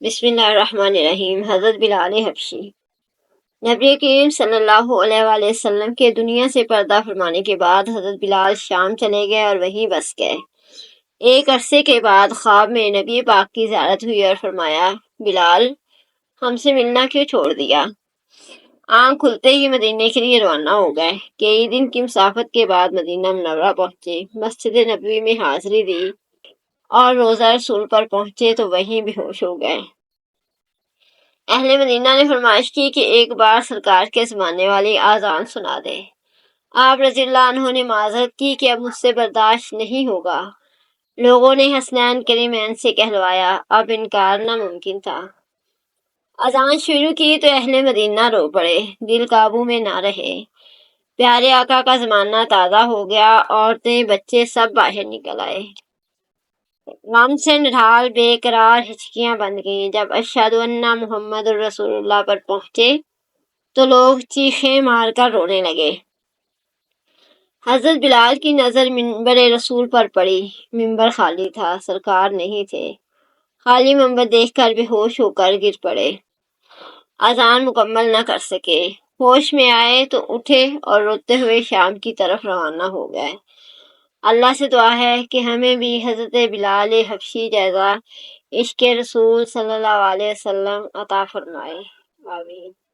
بسم اللہ الرحمن الرحیم۔ حضرت بلال حبشی۔ نبی کریم صلی اللہ علیہ وآلہ وسلم کے دنیا سے پردہ فرمانے کے بعد حضرت بلال شام چلے گئے اور وہیں بس گئے۔ ایک عرصے کے بعد خواب میں نبی پاک کی زیارت ہوئی اور فرمایا، بلال، ہم سے ملنا کیوں چھوڑ دیا؟ آنکھ کھلتے ہی مدینے کے لیے روانہ ہو گئے۔ کئی دن کی مسافت کے بعد مدینہ منورہ پہنچے، مسجد نبوی میں حاضری دی اور روضہ رسول پر پہنچے تو وہیں بے ہوش ہو گئے۔ اہل مدینہ نے فرمائش کی کہ ایک بار سرکار کے زمانے والی آذان سنا دے۔ آپ رضی اللہ عنہ نے معذرت کی کہ اب مجھ سے برداشت نہیں ہوگا۔ لوگوں نے حسنین کریمین سے کہلوایا، اب انکار ناممکن تھا۔ اذان شروع کی تو اہل مدینہ رو پڑے، دل قابو میں نہ رہے۔ پیارے آقا کا زمانہ تازہ ہو گیا، عورتیں بچے سب باہر نکل آئے۔ غم سے نڈھال بے قرار ہچکیاں بند گئیں۔ جب اشہد ان محمد الرسول اللہ پر پہنچے تو لوگ چیخیں مار کر رونے لگے۔ حضرت بلال کی نظر منبر رسول پر پڑی۔ منبر خالی تھا، سرکار نہیں تھے۔ خالی منبر دیکھ کر بے ہوش ہو کر گر پڑے۔ اذان مکمل نہ کر سکے۔ ہوش میں آئے تو اٹھے اور روتے ہوئے شام کی طرف روانہ ہو گئے۔ اللہ سے دعا ہے کہ ہمیں بھی حضرت بلال حبشی جیسا عشق رسول صلی اللہ علیہ وسلم عطا فرمائے۔ آمین۔